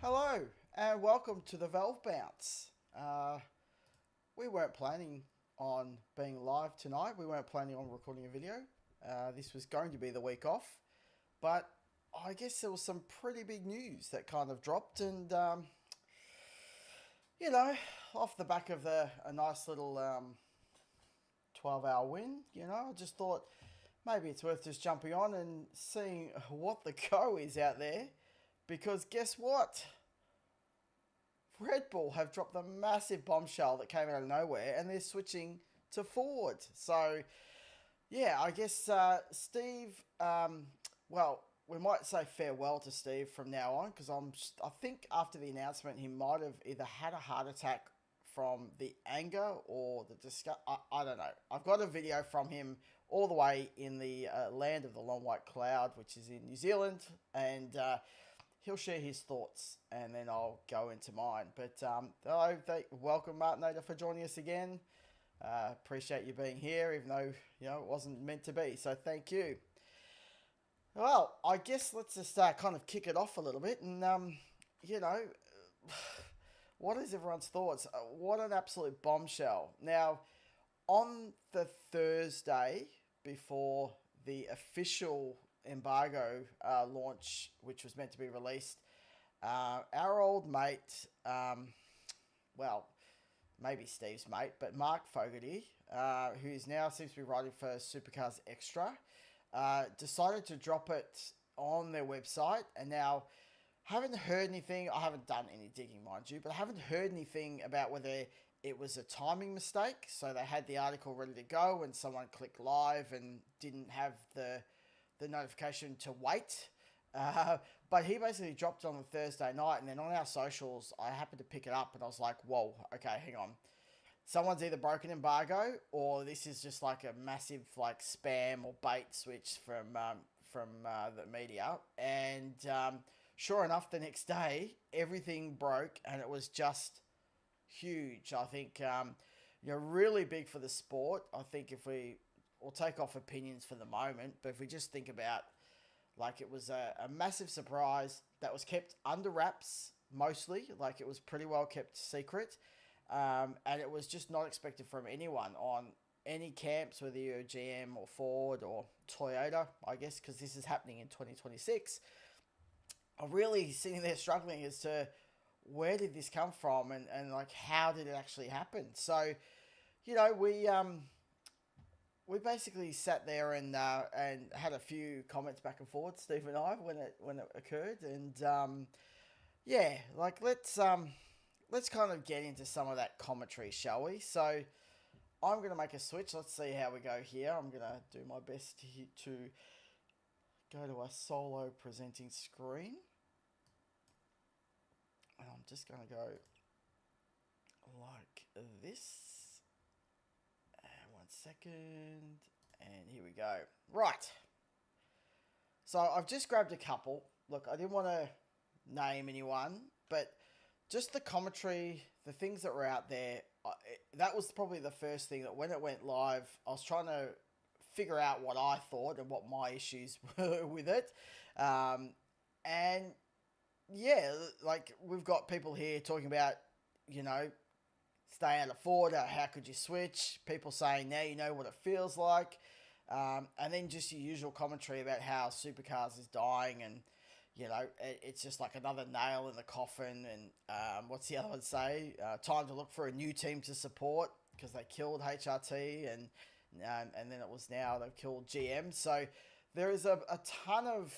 Hello and welcome to the Valve Bounce. We weren't planning on being live tonight. We weren't planning on recording a video. This was going to be the week off, but I guess there was some pretty big news that kind of dropped, and you know, off the back of a nice little 12-hour win, I just thought maybe it's worth just jumping on and seeing what the go is out there, because guess what? Red Bull have dropped a massive bombshell that came out of nowhere, and they're switching to Ford. So, yeah, I guess Steve. Well, we might say farewell to Steve from now on, because I think after the announcement, he might have either had a heart attack from the anger or the disgust. I don't know. I've got a video from him all the way in the land of the long white cloud, which is in New Zealand, and he'll share his thoughts, and then I'll go into mine. But welcome, Martin Nader, for joining us again. Appreciate you being here, even though it wasn't meant to be. So thank you. Well, I guess let's just kind of kick it off a little bit, and what is everyone's thoughts? What an absolute bombshell! Now, on the Thursday before the official embargo launch, which was meant to be released, our old mate, well, maybe Steve's mate, but Mark Fogarty, who is now seems to be writing for Supercars Extra, decided to drop it on their website. And now, haven't heard anything. I haven't done any digging, mind you, but I haven't heard anything about whether it was a timing mistake. So they had the article ready to go and someone clicked live and didn't have the notification to wait. But he basically dropped it on the Thursday night, and then on our socials, I happened to pick it up, and I was like, whoa, okay, hang on. Someone's either broken embargo, or this is just like a massive like spam or bait switch from the media. And sure enough, the next day, everything broke, and it was just huge. I think really big for the sport. I think if we'll take off opinions for the moment, but if we just think about, like, it was a massive surprise that was kept under wraps mostly. Like, it was pretty well kept secret. And it was just not expected from anyone on any camps, whether you're GM or Ford or Toyota, I guess, because this is happening in 2026. I'm really sitting there struggling as to where did this come from, and like, how did it actually happen? So, we basically sat there and had a few comments back and forth, Steve and I, when it occurred, and let's kind of get into some of that commentary, shall we? So I'm going to make a switch. Let's see how we go here. I'm going to do my best to go to a solo presenting screen. And I'm just going to go like this. And 1 second. And here we go. Right. So I've just grabbed a couple. Look, I didn't want to name anyone, but just the commentary, the things that were out there, that was probably the first thing that when it went live, I was trying to figure out what I thought and what my issues were with it. And yeah, like, we've got people here talking about, stay out of Ford, how could you switch? People saying now you know what it feels like. And then just your usual commentary about how Supercars is dying, and it's just like another nail in the coffin. And what's the other one say? Time to look for a new team to support, because they killed HRT, and then it was now they've killed GM. So there is a ton of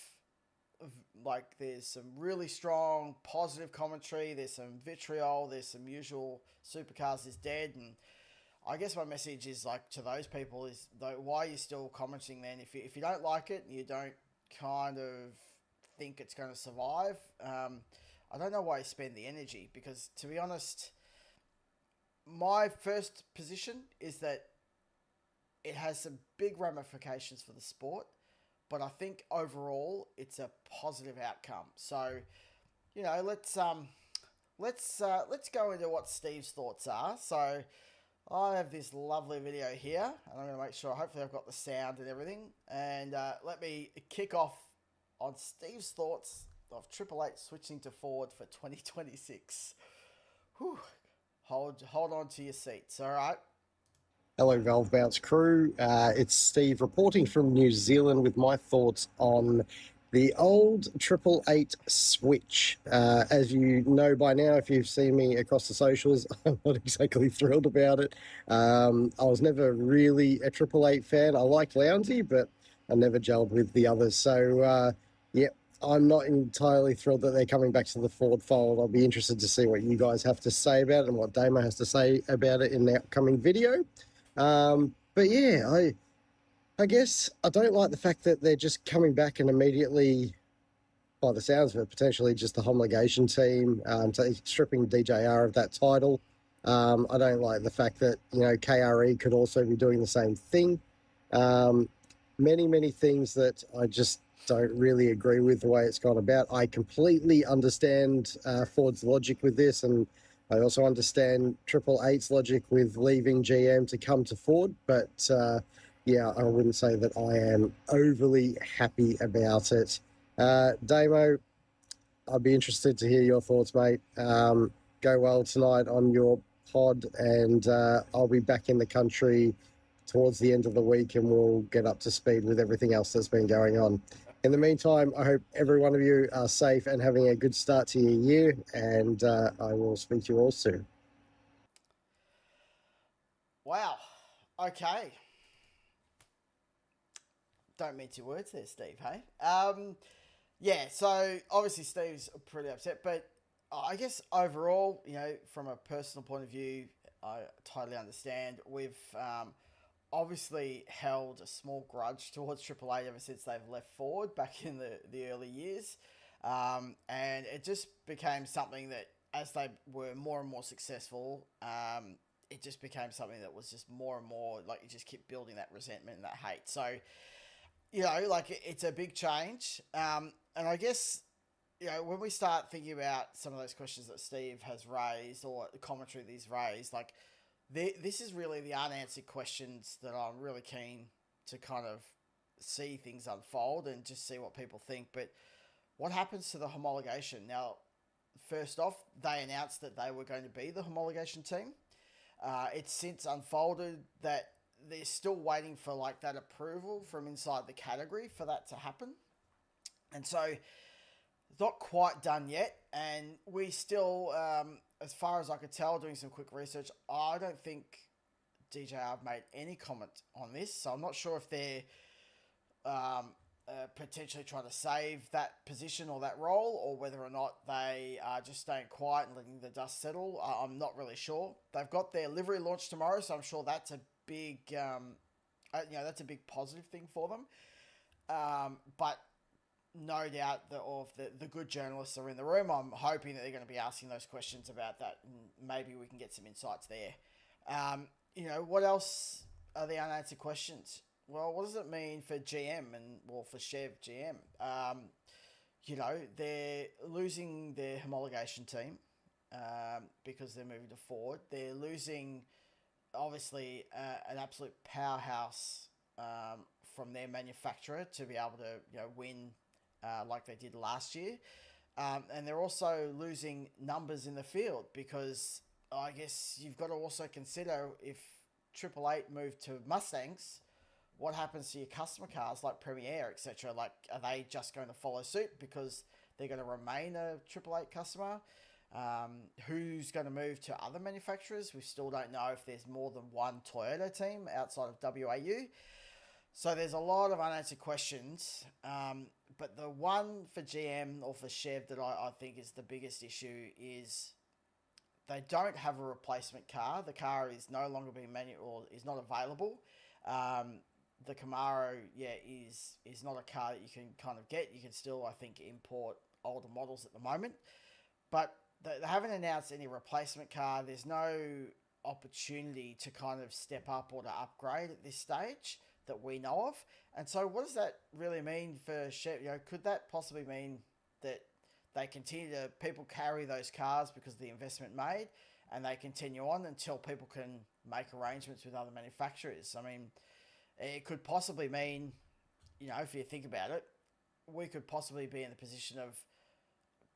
like, there's some really strong positive commentary. There's some vitriol. There's some usual Supercars is dead. And I guess my message is, like, to those people is, why are you still commenting then? If you don't like it and you don't kind of think it's going to survive, I don't know why you spend the energy, because, to be honest, my first position is that it has some big ramifications for the sport, but I think overall it's a positive outcome. So, let's go into what Steve's thoughts are. So I have this lovely video here, and I'm going to make sure, hopefully I've got the sound and everything, and let me kick off on Steve's thoughts of Triple Eight switching to Ford for 2026. Whew. Hold on to your seats, all right? Hello, Valve Bounce crew. It's Steve reporting from New Zealand with my thoughts on the old Triple Eight Switch. As you know by now, if you've seen me across the socials, I'm not exactly thrilled about it. I was never really a Triple Eight fan. I liked Lounsey, but I never gelled with the others. So, yeah, I'm not entirely thrilled that they're coming back to the Ford fold. I'll be interested to see what you guys have to say about it and what Damo has to say about it in the upcoming video. But yeah, I guess I don't like the fact that they're just coming back and immediately, by the sounds of it, potentially just the homologation team, stripping DJR of that title. I don't like the fact that, KRE could also be doing the same thing. Many things that I just don't really agree with the way it's gone about. I completely understand Ford's logic with this, and I also understand Triple Eight's logic with leaving GM to come to Ford, but yeah, I wouldn't say that I am overly happy about it. Damo, I'd be interested to hear your thoughts, mate. Go well tonight on your pod, and I'll be back in the country towards the end of the week, and we'll get up to speed with everything else that's been going on. In the meantime, I hope every one of you are safe and having a good start to your year, and I will speak to you all soon. Wow. Okay. Don't mince your words there, Steve, hey? Yeah, so obviously Steve's pretty upset, but I guess overall, from a personal point of view, I totally understand. We've obviously held a small grudge towards Triple Eight ever since they've left Ford back in the early years. And it just became something that, as they were more and more successful, it just became something that was just more and more like you just keep building that resentment and that hate. So, like it's a big change. And I guess, when we start thinking about some of those questions that Steve has raised or the commentary that he's raised, like this is really the unanswered questions that I'm really keen to kind of see things unfold and just see what people think. But what happens to the homologation? Now, first off, they announced that they were going to be the homologation team. It's since unfolded that they're still waiting for like that approval from inside the category for that to happen. And so it's not quite done yet. And we still, as far as I could tell, doing some quick research, I don't think DJR have made any comment on this. So I'm not sure if they're potentially trying to save that position or that role, or whether or not they are just staying quiet and letting the dust settle. I'm not really sure. They've got their livery launch tomorrow, so I'm sure that's a big, that's a big positive thing for them. But no doubt that all of the good journalists are in the room. I'm hoping that they're going to be asking those questions about that, and maybe we can get some insights there. What else are the unanswered questions? Well, what does it mean for GM for Chev GM? They're losing their homologation team because they're moving to Ford. They're losing, obviously, an absolute powerhouse from their manufacturer to be able to win like they did last year. And they're also losing numbers in the field because I guess you've got to also consider if Triple Eight move to Mustangs, what happens to your customer cars like Premiere, etc.? Like, are they just going to follow suit because they're going to remain a Triple Eight customer? Who's going to move to other manufacturers? We still don't know if there's more than one Toyota team outside of WAU. So there's a lot of unanswered questions. But the one for GM or for Chev that I think is the biggest issue is they don't have a replacement car. The car is no longer being or is not available. The Camaro, is not a car that you can kind of get. You can still, I think, import older models at the moment. But they haven't announced any replacement car. There's no opportunity to kind of step up or to upgrade at this stage that we know of. And so what does that really mean for Chev? Could that possibly mean that they continue to, people carry those cars because of the investment made and they continue on until people can make arrangements with other manufacturers? I mean, it could possibly mean, if you think about it, we could possibly be in the position of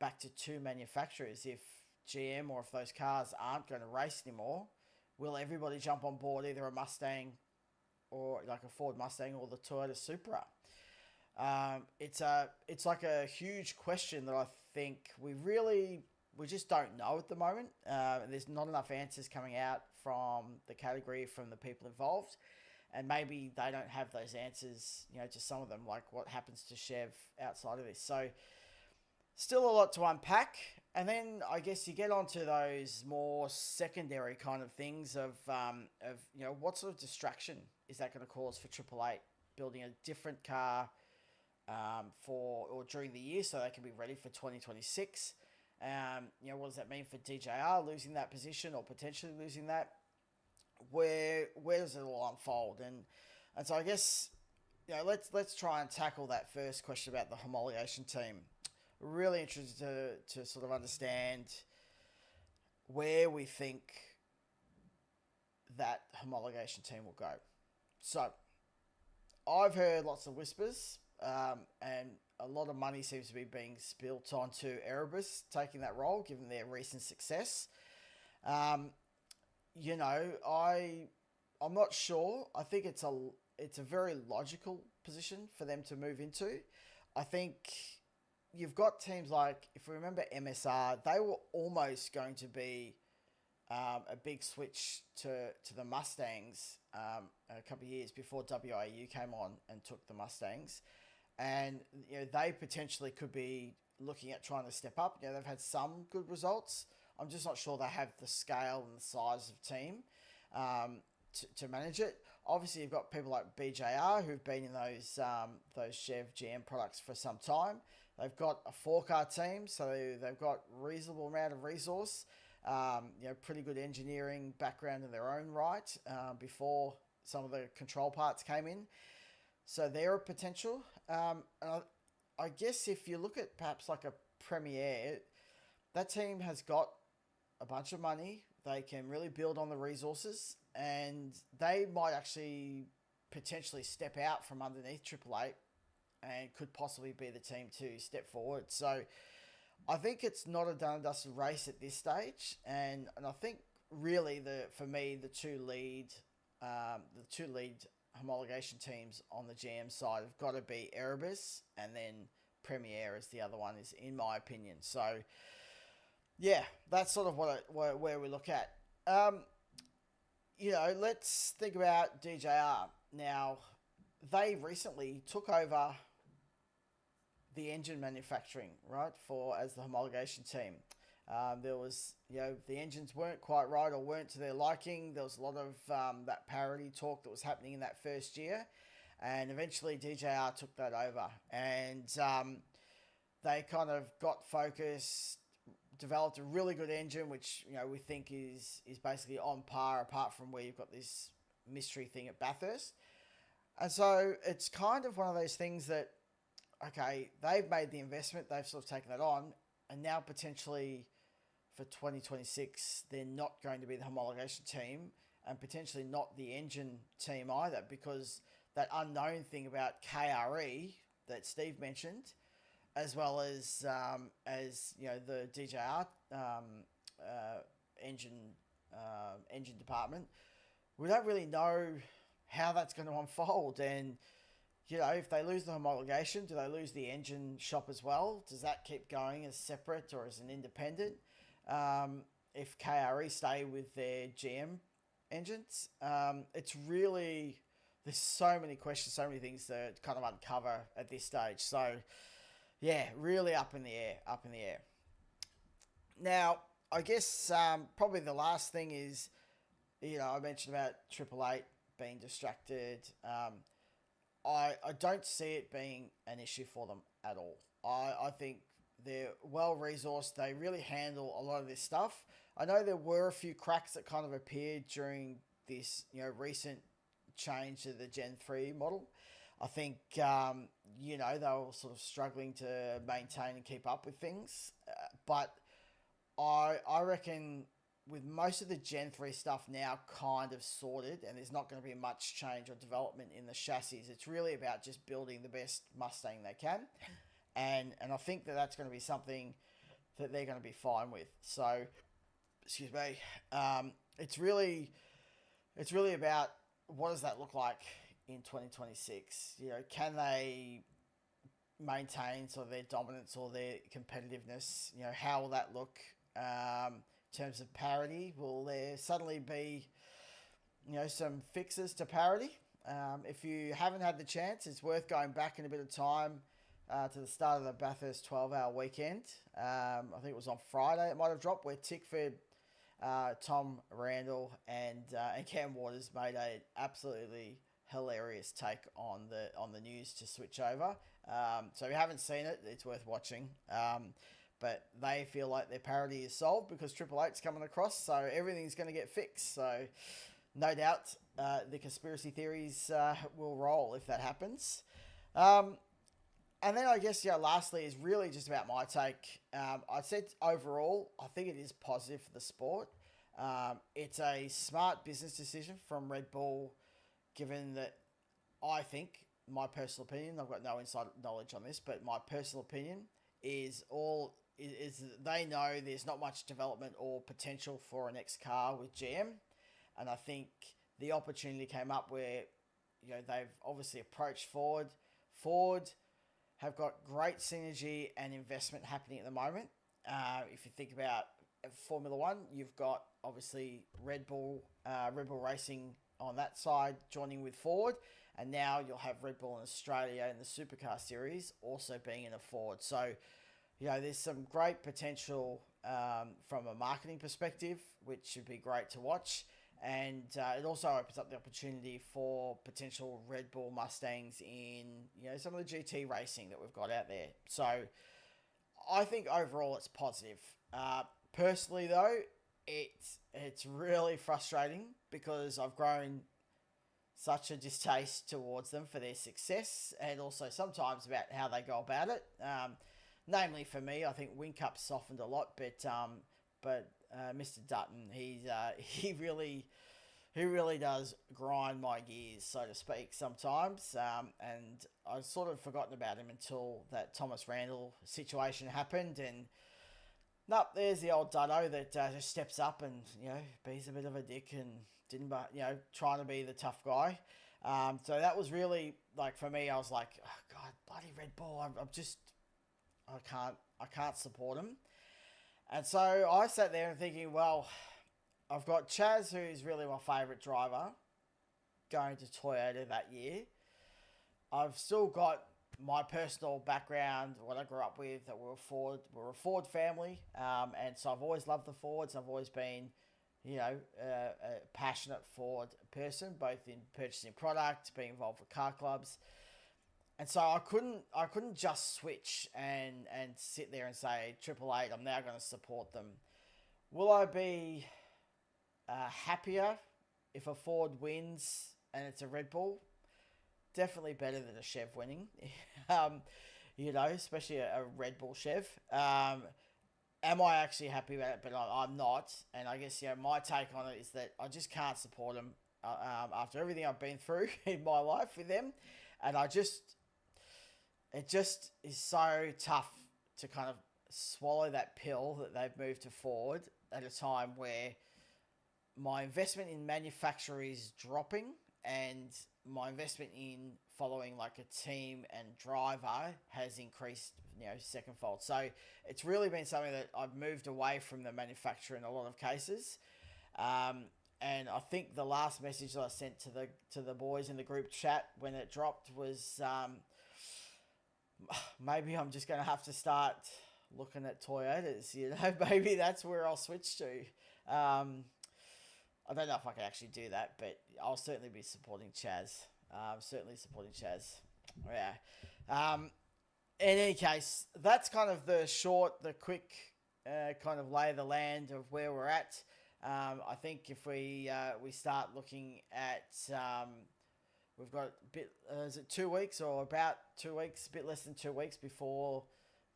back to two manufacturers. If GM or if those cars aren't going to race anymore, will everybody jump on board either a Mustang or like a Ford Mustang or the Toyota Supra? It's like a huge question that I think we just don't know at the moment. There's not enough answers coming out from the category, from the people involved, and maybe they don't have those answers, to some of them, like what happens to Chev outside of this. So still a lot to unpack. And then I guess you get onto those more secondary kind of things of what sort of distraction is that going to cause for Triple Eight building a different car for or during the year so they can be ready for 2026. What does that mean for DJR losing that position or potentially losing that? Where does it all unfold? And so I guess let's try and tackle that first question about the homologation team. Really interested to sort of understand where we think that homologation team will go. So I've heard lots of whispers, and a lot of money seems to be being spilt onto Erebus taking that role, given their recent success. I'm not sure. I think it's a very logical position for them to move into. I think you've got teams like, if we remember MSR, they were almost going to be a big switch to the Mustangs a couple of years before WIU came on and took the Mustangs. And they potentially could be looking at trying to step up. They've had some good results. I'm just not sure they have the scale and the size of team to manage it. Obviously, you've got people like BJR who've been in those Chev GM products for some time. They've got a 4-car team, so they've got reasonable amount of resource. Pretty good engineering background in their own right before some of the control parts came in. So they're a potential. And I guess if you look at perhaps like a Premier, that team has got a bunch of money. They can really build on the resources, and they might actually potentially step out from underneath Triple Eight and could possibly be the team to step forward. So I think it's not a done and dusted race at this stage, and I think really for me the two lead homologation teams on the GM side have got to be Erebus, and then Premier as the other one is, in my opinion. So yeah, that's sort of where we look at. Let's think about DJR. Now, they recently took over the engine manufacturing, right, as the homologation team. There was, the engines weren't quite right or weren't to their liking. There was a lot of that parity talk that was happening in that first year. And eventually DJR took that over. And they kind of got focused, developed a really good engine, which, we think is basically on par, apart from where you've got this mystery thing at Bathurst. And so it's kind of one of those things that, okay, they've made the investment, they've sort of taken that on, and now potentially for 2026, they're not going to be the homologation team, and potentially not the engine team either, because that unknown thing about KRE that Steve mentioned, as well as the DJR engine department, we don't really know how that's going to unfold. And if they lose the homologation, do they lose the engine shop as well? Does that keep going as separate or as an independent? If KRE stay with their GM engines, it's really, there's so many questions, so many things to kind of uncover at this stage. So yeah, really up in the air. Now, I guess probably the last thing is, I mentioned about Triple Eight being distracted. I don't see it being an issue for them at all. I think they're well-resourced. They really handle a lot of this stuff. I know there were a few cracks that kind of appeared during this, recent change to the Gen 3 model. I think, they were sort of struggling to maintain and keep up with things. But I reckon with most of the Gen 3 stuff now kind of sorted, and there's not going to be much change or development in the chassis. It's really about just building the best Mustang they can. And I think that's going to be something that they're going to be fine with. So, excuse me. It's really about what does that look like in 2026. Can they maintain sort of their dominance or their competitiveness? How will that look in terms of parity? Will there suddenly be some fixes to parity? If you haven't had the chance, it's worth going back in a bit of time to the start of the Bathurst 12-hour weekend. I think it was on Friday. It might have dropped where Tickford, Tom Randall, and Cam Waters made an absolutely hilarious take on the news to switch over. So if you haven't seen it, it's worth watching. But they feel like their parity is solved because Triple Eight's coming across, so everything's going to get fixed. So no doubt the conspiracy theories will roll if that happens. And then I guess, lastly is really just about my take. I said overall, I think it is positive for the sport. It's a smart business decision from Red Bull, given that I think, my personal opinion, I've got no inside knowledge on this, but my personal opinion is they know there's not much development or potential for a next car with GM. And I think the opportunity came up where, they've obviously approached Ford. Ford have got great synergy and investment happening at the moment. If you think about Formula One, you've got obviously Red Bull Racing on that side joining with Ford, and now you'll have Red Bull in Australia in the Supercar Series also being in a Ford. So, there's some great potential from a marketing perspective, which should be great to watch. And it also opens up the opportunity for potential Red Bull Mustangs in, some of the GT racing that we've got out there. So I think overall it's positive. Personally, though, it's really frustrating because I've grown such a distaste towards them for their success and also sometimes about how they go about it. Namely for me, I think Whincup softened a lot, but Mr. Dutton, he really does grind my gears, so to speak, sometimes. And I've sort of forgotten about him until that Thomas Randall situation happened. And there's the old Dutto that just steps up and be's a bit of a dick and didn't, trying to be the tough guy. So that was really for me. I was like, oh God, bloody Red Bull. I can't support him. And so I sat there and thinking, well, I've got Chaz, who's really my favourite driver, going to Toyota that year. I've still got my personal background, what I grew up with, that we're a Ford family. And so I've always loved the Fords. I've always been, a passionate Ford person, both in purchasing product, being involved with car clubs. And so I couldn't just switch and sit there and say, Triple Eight, I'm now going to support them. Will I be happier if a Ford wins and it's a Red Bull? Definitely better than a Chev winning, especially a Red Bull Chev. Am I actually happy about it? But I'm not. And I guess, my take on it is that I just can't support them after everything I've been through in my life with them. And it just is so tough to kind of swallow that pill that they've moved to Ford at a time where my investment in manufacturer is dropping and my investment in following like a team and driver has increased, secondfold. So it's really been something that I've moved away from the manufacturer in a lot of cases. And I think the last message that I sent to the boys in the group chat when it dropped was, maybe I'm just going to have to start looking at Toyotas, maybe that's where I'll switch to. I don't know if I can actually do that, but I'll certainly be supporting Chaz. Yeah. In any case, that's kind of the quick kind of lay of the land of where we're at. I think if we start looking at, we've got a bit, is it 2 weeks or about 2 weeks, a bit less than 2 weeks before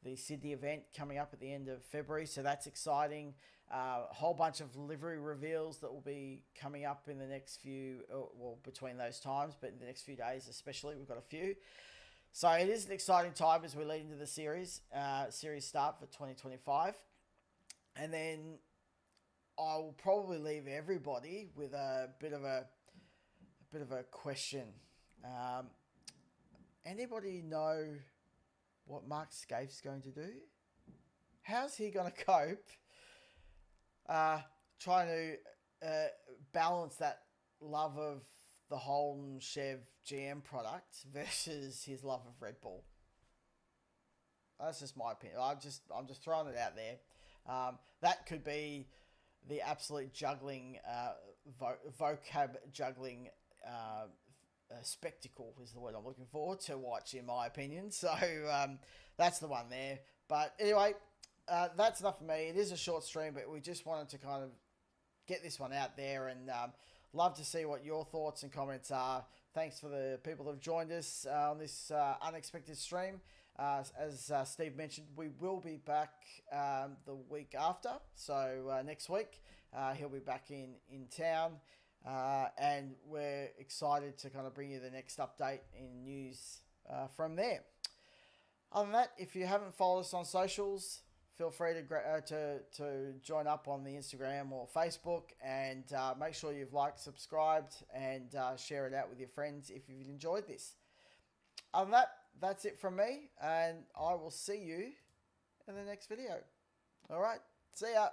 the Sydney event coming up at the end of February. So that's exciting. A whole bunch of livery reveals that will be coming up in the next few, between those times, but in the next few days especially, we've got a few. So it is an exciting time as we lead into the series start for 2025. And then I will probably leave everybody with a bit of a question. Anybody know what Mark Scaife's going to do? How's he going to cope trying to balance that love of the Holden Chev GM product versus his love of Red Bull? That's just my opinion. I'm just throwing it out there. That could be the absolute juggling, vocab juggling spectacle is the word I'm looking forward to watch, in my opinion. So that's the one there. But anyway, that's enough for me. It is a short stream, but we just wanted to kind of get this one out there, and love to see what your thoughts and comments are. Thanks for the people that have joined us on this unexpected stream. As Steve mentioned, we will be back the week after. So next week, he'll be back in town. And we're excited to kind of bring you the next update in news from there. Other than that, if you haven't followed us on socials, feel free to join up on the Instagram or Facebook, and make sure you've liked, subscribed, and share it out with your friends if you've enjoyed this. Other than that, that's it from me, and I will see you in the next video. All right, see ya.